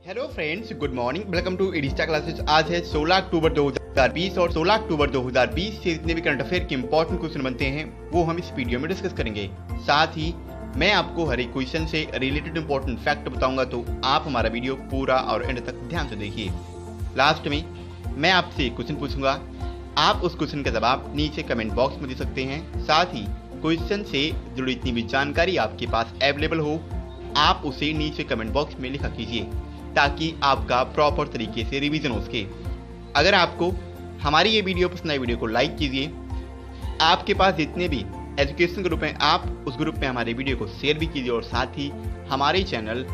Hello friends, good morning. Welcome to एडिस्टा classes. आज है 16 अक्टूबर 2020 और 16 अक्टूबर 2020 से जितने भी करंट अफेयर के इंपॉर्टेंट क्वेश्चन बनते हैं वो हम इस वीडियो में डिस्कस करेंगे। साथ ही मैं आपको हर एक क्वेश्चन से रिलेटेड इंपॉर्टेंट फैक्ट बताऊंगा, तो आप हमारा वीडियो पूरा और एंड तक ध्यान से देखिए। लास्ट में मैं आपसे क्वेश्चन पूछूंगा, आप उस क्वेश्चन का जवाब नीचे कमेंट बॉक्स में दे सकते हैं। साथ ही क्वेश्चन से जुड़ी जितनी भी जानकारी आपके पास अवेलेबल हो, आप उसे नीचे कमेंट बॉक्स में लिखा कीजिए ताकि आपका प्रॉपर तरीके से रिवीजन हो सके। अगर आपको हमारी ये वीडियो पसंद आई, वीडियो को लाइक कीजिए। आपके पास जितने भी एजुकेशन ग्रुप हैं, आप उस ग्रुप में हमारे वीडियो को शेयर भी कीजिए और साथ ही हमारे चैनल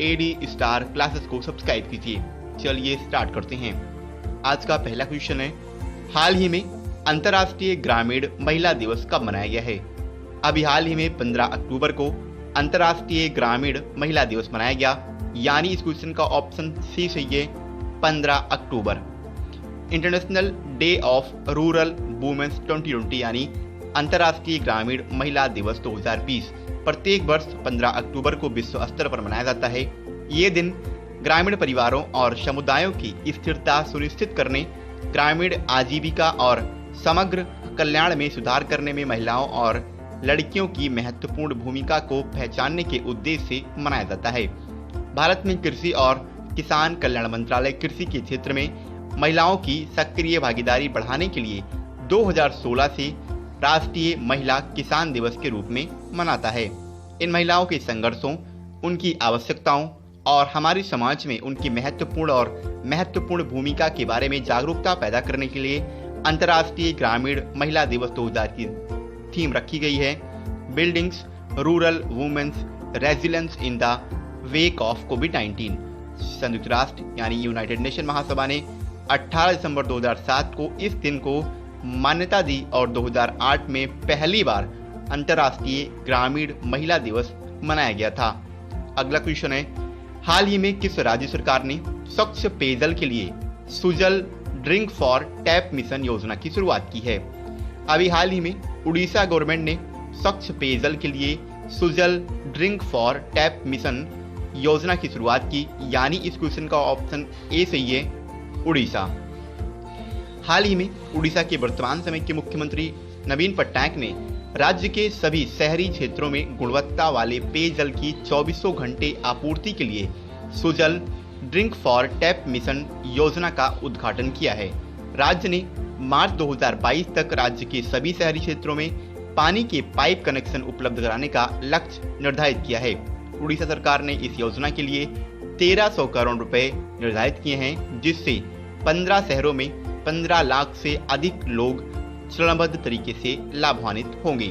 एडी स्टार क्लासेस को सब्सक्राइब कीजिए। चलिए स्टार्ट करते हैं। आज का पहला क्वेश्चन है, हाल ही में अंतर्राष्ट्रीय ग्रामीण महिला दिवस कब मनाया गया है? अभी हाल ही में 15 अक्टूबर को अंतर्राष्ट्रीय ग्रामीण महिला दिवस मनाया गया, यानी इस क्वेश्चन का ऑप्शन सी सही है, 15 अक्टूबर। International day of rural womens 2020 यानी अंतर्राष्ट्रीय ग्रामीण महिला दिवस 2020 प्रत्येक वर्ष 15 अक्टूबर को विश्व स्तर पर मनाया जाता है। ये दिन ग्रामीण परिवारों और समुदायों की स्थिरता सुनिश्चित करने, ग्रामीण आजीविका और समग्र कल्याण में सुधार करने में महिलाओं और लड़कियों की महत्वपूर्ण भूमिका को पहचानने के उद्देश्य से मनाया जाता है। भारत में कृषि और किसान कल्याण मंत्रालय कृषि के क्षेत्र में महिलाओं की सक्रिय भागीदारी बढ़ाने के लिए 2016 से राष्ट्रीय महिला किसान दिवस के रूप में मनाता है। इन महिलाओं के संघर्षों, उनकी आवश्यकताओं और हमारे समाज में उनकी महत्वपूर्ण भूमिका के बारे में जागरूकता पैदा करने के लिए अंतर्राष्ट्रीय ग्रामीण महिला दिवस 2000 की थीम रखी गई है, buildings rural womens resilience in the wake of कोविड-19। संयुक्त राष्ट्र यानी यूनाइटेड नेशन महासभा ने 18 दिसंबर 2007 को इस दिन को मान्यता दी और 2008 में पहली बार अंतर्राष्ट्रीय ग्रामीण महिला दिवस मनाया गया था। अगला क्वेश्चन है, हाल ही में किस राज्य सरकार ने स्वच्छ पेयजल के लिए Sujal drink for tap mission योजना की शुरुआत की है? अभी हाल ही में उड़ीसा गवर्नमेंट ने स्वच्छ पेयजल के लिए Sujal drink for tap mission योजना की शुरुआत की, यानी इस क्वेश्चन का ऑप्शन ए सही है, उड़ीसा। हाल ही में उड़ीसा के वर्तमान समय के मुख्यमंत्री नवीन पटनायक ने राज्य के सभी शहरी क्षेत्रों में गुणवत्ता वाले पेयजल की 24 घंटे आपूर्ति के लिए Sujal drink for tap mission योजना का उद्घाटन किया है। राज्य ने मार्च 2022 तक राज्य के सभी शहरी क्षेत्रों में पानी के पाइप कनेक्शन उपलब्ध कराने का लक्ष्य निर्धारित किया है। उड़ीसा सरकार ने इस योजना के लिए 1300 करोड़ रुपए निर्धारित किए हैं, जिससे 15 शहरों में 15 लाख से अधिक लोग चरणबद्ध तरीके से लाभान्वित होंगे।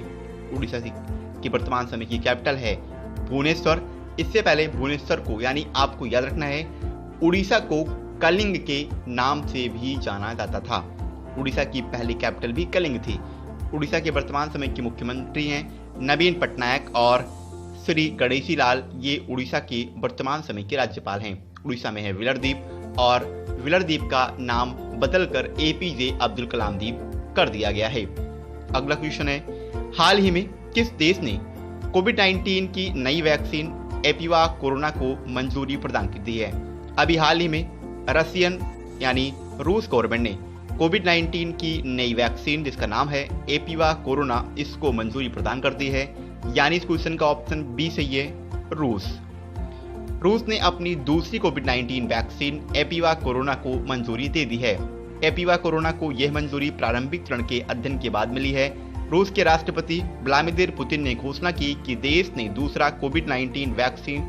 उड़ीसा की वर्तमान समय की कैपिटल है भुवनेश्वर। इससे पहले भुवनेश्वर को यानी आपको याद रखना है, उड़ीसा को कलिंग के नाम से भी जाना जाता था। उड़ीसा की पहली कैपिटल भी कलिंग थी। उड़ीसा के वर्तमान समय के मुख्यमंत्री हैं नवीन पटनायक और श्री गणेशी लाल, ये उड़ीसा के वर्तमान समय के राज्यपाल हैं। उड़ीसा में है विलरद्वीप और विलरद्वीप का नाम बदलकर एपीजे अब्दुल कलाम द्वीप कर दिया गया है। अगला क्वेश्चन है, हाल ही में किस देश ने कोविड-19 की नई वैक्सीन एपिवा कोरोना को मंजूरी प्रदान कर दी है? अभी हाल ही में रशियन यानी रूस गवर्नमेंट ने कोविड-19 की नई वैक्सीन जिसका नाम है एपिवा कोरोना, इसको मंजूरी प्रदान कर दी है, यानी इस क्वेश्चन का ऑप्शन बी सही है, रूस। रूस ने अपनी दूसरी कोविड-19 वैक्सीन एपिवा कोरोना को मंजूरी दे दी है। एपिवा कोरोना को यह मंजूरी प्रारंभिक चरण के अध्ययन के बाद मिली है। रूस के राष्ट्रपति व्लादिमीर पुतिन ने घोषणा की कि देश ने दूसरा कोविड-19 वैक्सीन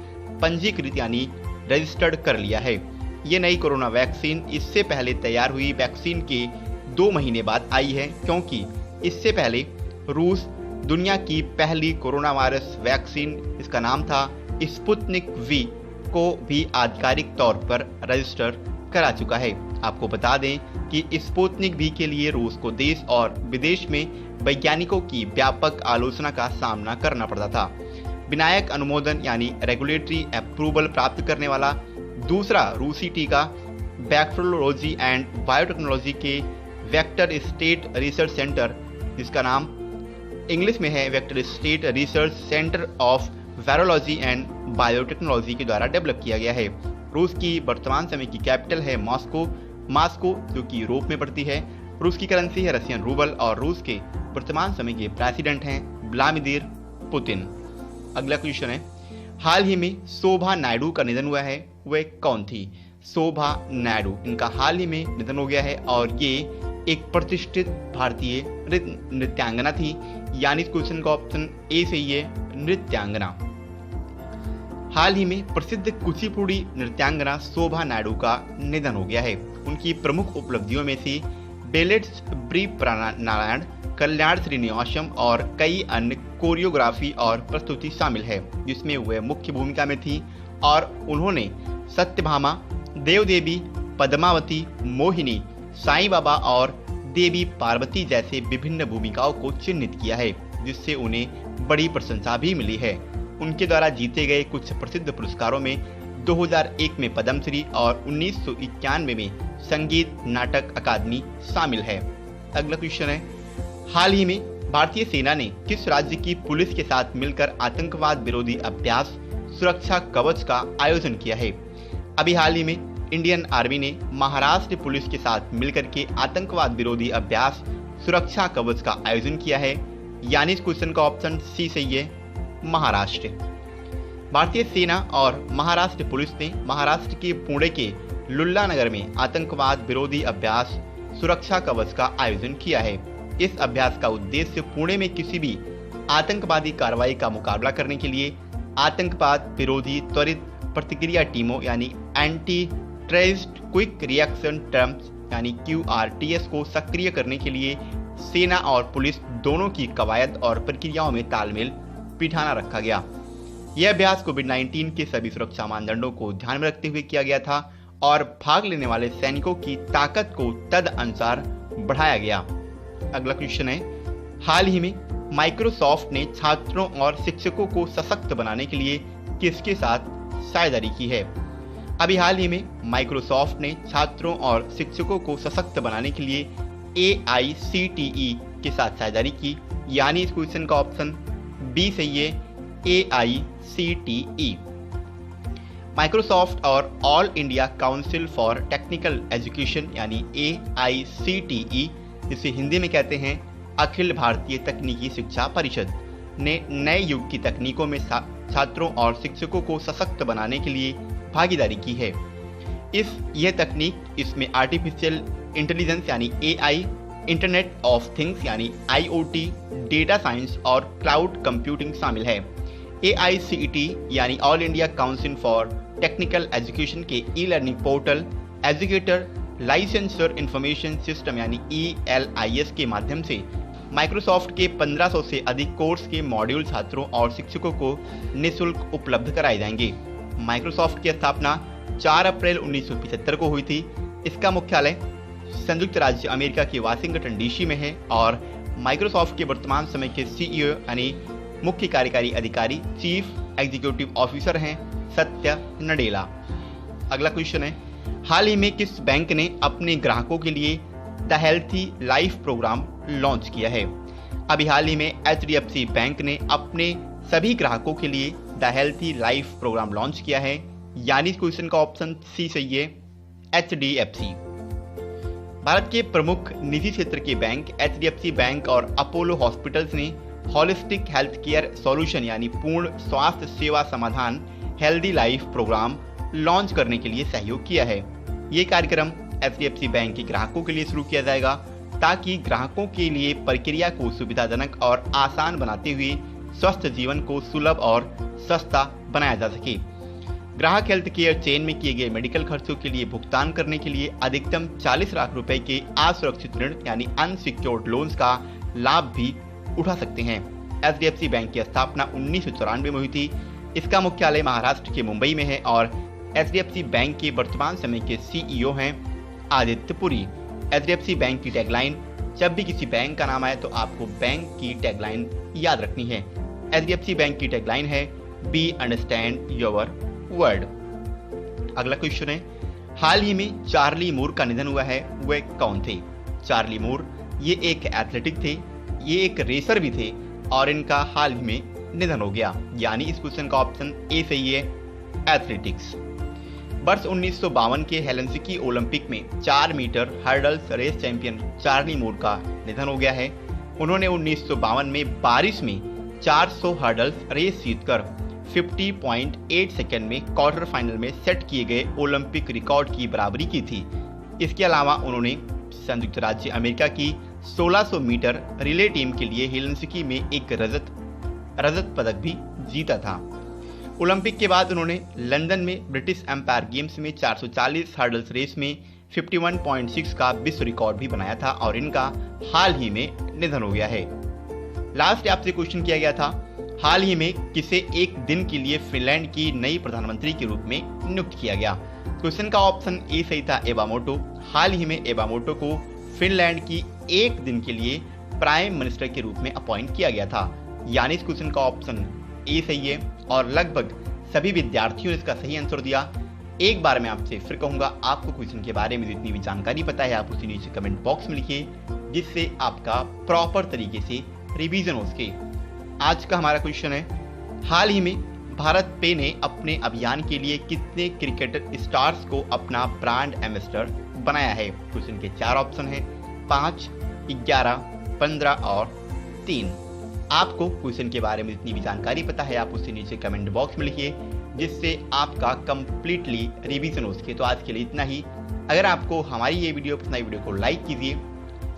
पंजीकृत यानी रजिस्टर्ड कर लिया है। ये नई कोरोना वैक्सीन इससे पहले तैयार हुई वैक्सीन के 2 महीने बाद आई है, क्योंकि इससे पहले रूस दुनिया की पहली कोरोना वायरस वैक्सीन, इसका नाम था स्पुतनिक वी, को भी आधिकारिक तौर पर रजिस्टर करा चुका है। आपको बता दें कि स्पुतनिक वी के लिए रूस को देश और विदेश में वैज्ञानिकों की व्यापक आलोचना का सामना करना पड़ता था। विनायक अनुमोदन यानी रेगुलेटरी अप्रूवल प्राप्त करने वाला दूसरा रूसी टीका बैक्टीरियोलॉजी एंड बायोटेक्नोलॉजी के वेक्टर स्टेट रिसर्च सेंटर, जिसका नाम इंग्लिश में है vector state research centre of virology and biotechnology के द्वारा डेवलप किया गया है। रूस की वर्तमान समय की कैपिटल है मॉस्को जो कि यूरोप में पड़ती है। रूस की करेंसी है रशियन रूबल और रूस के वर्तमान समय के प्रेसिडेंट हैं व्लादिमीर पुतिन। अगला क्वेश्चन है, हाल ही में शोभा नायडू का निधन हुआ है, वह कौन थी? शोभा नायडू, इनका हाल ही में निधन हो गया है और ये एक प्रतिष्ठित भारतीय नृत्यांगना थी। यानी इस क्वेश्चन का ऑप्शन ए सही है, नृत्यांगना। हाल ही में प्रसिद्ध कुचिपुड़ी नृत्यांगना शोभा नायडू का निधन हो गया है। उनकी प्रमुख उपलब्धियों में से बेलेट्स ब्री नारायण, कल्याण श्रीनिवासम और कई अन्य कोरियोग्राफी और प्रस्तुति शामिल है, जिसमें वह मुख्य भूमिका में थी और उन्होंने सत्यभामा, देवदेवी, पद्मावती, मोहिनी, साईं बाबा और देवी पार्वती जैसे विभिन्न भूमिकाओं को चिन्हित किया है, जिससे उन्हें बड़ी प्रशंसा भी मिली है। उनके द्वारा जीते गए कुछ प्रसिद्ध पुरस्कारों में 2001 में पद्मश्री और 1991 में संगीत नाटक अकादमी शामिल है। अगला क्वेश्चन है, हाल ही में भारतीय सेना ने किस राज्य की पुलिस के साथ मिलकर आतंकवाद विरोधी अभ्यास सुरक्षा कवच का आयोजन किया है? अभी हाल ही में इंडियन आर्मी ने महाराष्ट्र पुलिस के साथ मिलकर के आतंकवाद विरोधी अभ्यास सुरक्षा कवच का आयोजन किया है। यानी इस क्वेश्चन का ऑप्शन सी सही है, महाराष्ट्र। भारतीय सेना और महाराष्ट्र पुलिस ने महाराष्ट्र के पुणे के लुल्ला नगर में आतंकवाद विरोधी अभ्यास सुरक्षा कवच का आयोजन किया है। इस अभ्यास का उद्देश्य पुणे में किसी भी आतंकवादी कार्रवाई का मुकाबला करने के लिए आतंकवाद विरोधी त्वरित प्रतिक्रिया टीमों यानी anti terrorist quick reaction teams यानी QRTS को सक्रिय करने के लिए सेना और पुलिस दोनों की कवायद और प्रक्रियाओं में तालमेल बिठाना रखा गया। यह अभ्यास कोविड-19 के सभी सुरक्षा मानदंडों को ध्यान में रखते हुए किया गया था और भाग लेने वाले सैनिकों की ताकत को तदनुसार बढ़ाया गया। अगला क्वेश्चन है, हाल ही में माइक्रोसॉफ्ट ने छात्रों और शिक्षकों को सशक्त बनाने के लिए किसके साथ साझेदारी की है? अभी हाल ही में माइक्रोसॉफ्ट ने छात्रों और शिक्षकों को सशक्त बनाने के लिए AICTE के साथ साझेदारी की। यानी इस क्वेश्चन का ऑप्शन बी सही है, AICTE। माइक्रोसॉफ्ट और all India council for technical education यानी AICTE, जिसे हिंदी में कहते हैं अखिल भारतीय तकनीकी शिक्षा परिषद, ने नए युग की तकनीकों में छात्रों और शिक्षकों को सशक्त बनाने के लिए भागीदारी की है। यह तकनीक इसमें आर्टिफिशियल इंटेलिजेंस यानी AI, इंटरनेट ऑफ थिंग्स यानी IoT, डेटा साइंस और क्लाउड कंप्यूटिंग शामिल है। AICTE यानी all India council for technical education के e-learning portal educator licensor information system यानी ELIS के माध्यम से माइक्रोसॉफ्ट के 1500 से अधिक कोर्स के मॉड्यूल छात्रों और शिक्षकों को निःशुल्क उपलब्ध कराए जाएंगे। माइक्रोसॉफ्ट की स्थापना 4 अप्रैल 1975 को हुई थी। इसका मुख्यालय संयुक्त राज्य अमेरिका के वाशिंगटन DC में है और माइक्रोसॉफ्ट के वर्तमान समय के CEO यानी मुख्य कार्यकारी अधिकारी चीफ एग्जीक्यूटिव ऑफिसर हैं सत्या नडेला। अगला क्वेश्चन है, हाल ही में किस बैंक ने अपने ग्राहकों के लिए the healthy life program launch किया है? अभी हाल ही में HDFC बैंक ने अपने सभी ग्राहकों के लिए the healthy life program launch किया है। यानी इस क्वेश्चन का ऑप्शन सी सही है, HDFC। भारत के प्रमुख निजी क्षेत्र के बैंक HDFC बैंक और अपोलो हॉस्पिटल्स ने होलिस्टिक हेल्थ केयर सॉल्यूशन यानी पूर्ण स्वास्थ्य सेवा समाधान हेल्दी लाइफ प्रोग्राम लॉन्च करने के लिए सहयोग किया है। ये कार्यक्रम HDFC बैंक के ग्राहकों के लिए शुरू किया जाएगा ताकि ग्राहकों के लिए प्रक्रिया को सुविधाजनक और आसान बनाते हुए स्वस्थ जीवन को सुलभ और सस्ता बनाया जा सके। ग्राहक हेल्थ केयर चेन में किए गए मेडिकल खर्चों के लिए भुगतान करने के लिए अधिकतम 40 लाख रुपए के असुरक्षित ऋण यानी अनसिक्योर्ड लोन्स का लाभ भी उठा सकते हैं। HDFC बैंक की स्थापना 1994 में हुई थी। इसका मुख्यालय महाराष्ट्र के मुंबई में है और HDFC बैंक के वर्तमान समय के CEO हैं आदित्य पुरी। HDFC बैंक की टैगलाइन, जब भी किसी बैंक का नाम आए तो आपको बैंक की टैगलाइन याद रखनी है। HDFC बैंक की टैगलाइन है बी अंडरस्टैंड योर वर्ड। अगला क्वेश्चन है, हाल ही में चार्ली मूर का निधन हुआ है, वह कौन थे? चार्ली मूर ये एक एथलेटिक थे, ये एक रेसर भी थे और इनका हाल ही में निधन हो गया। यानी इस क्वेश्चन का ऑप्शन ए सही है, एथलेटिक्स। वर्ष 1952 के हेलसिंकी ओलंपिक में 4 metre hurdles race champion Charlie Moore का निधन हो गया है। उन्होंने 1952 में बारिश में 400 हर्डल्स रेस जीतकर 50.8 सेकंड में क्वार्टर फाइनल में सेट किए गए ओलंपिक रिकॉर्ड की बराबरी की थी। इसके अलावा उन्होंने संयुक्त राज्य अमेरिका की 1600 मीटर रिले टीम के लिए हेलसिंकी में एक रजत पदक भी जीता था। ओलंपिक के बाद उन्होंने लंदन में ब्रिटिश एम्पायर गेम्स में 440 हर्डल्स रेस में 51.6 का विश्व रिकॉर्ड भी बनाया था और इनका हाल ही में निधन हो गया है। लास्ट आपसे क्वेश्चन किया गया था, हाल ही में किसे एक दिन के लिए फिनलैंड की नई प्रधानमंत्री के रूप में नियुक्त किया गया। क्वेश्चन का ऑप्शन ए सही था, एवा मोटो। हाल ही में एवा मोटो को फिनलैंड की एक दिन के लिए प्राइम मिनिस्टर के रूप में अपॉइंट किया गया था। यानी इस क्वेश्चन का ऑप्शन ए सही है और लगभग सभी विद्यार्थियों ने इसका सही आंसर दिया। एक बार मैं आपसे फिर कहूंगा, आपको क्वेश्चन के बारे में जितनी भी जानकारी पता है आप उसे नीचे कमेंट बॉक्स में लिखिए, जिससे आपका प्रॉपर तरीके से रिवीजन हो सके। आज का हमारा क्वेश्चन है, हाल ही में भारत पे ने अपने अभियान के लिए कितने क्रिकेटर स्टार्स को अपना ब्रांड एम्बेसडर बनाया है। क्वेश्चन के 4 ऑप्शन है, 5, 11, 15 और 3। आपको क्वेश्चन के बारे में जितनी भी जानकारी पता है आप उसे नीचे कमेंट बॉक्स में लिखिए, जिससे आपका कंप्लीटली रिवीजन हो सके। तो आज के लिए इतना ही। अगर आपको हमारी ये वीडियो पसंद आई, वीडियो को लाइक कीजिए,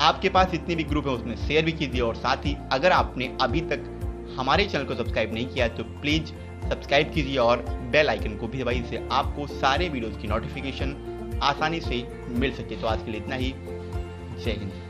आपके पास जितने भी ग्रुप है उसमें शेयर भी कीजिए और साथ ही अगर आपने अभी तक हमारे चैनल को सब्सक्राइब नहीं किया तो प्लीज सब्सक्राइब कीजिए और बेल आइकन को भी दबाइए, जिससे आपको सारे वीडियोस की नोटिफिकेशन आसानी से मिल सके। तो आज के लिए इतना ही। जय हिंद।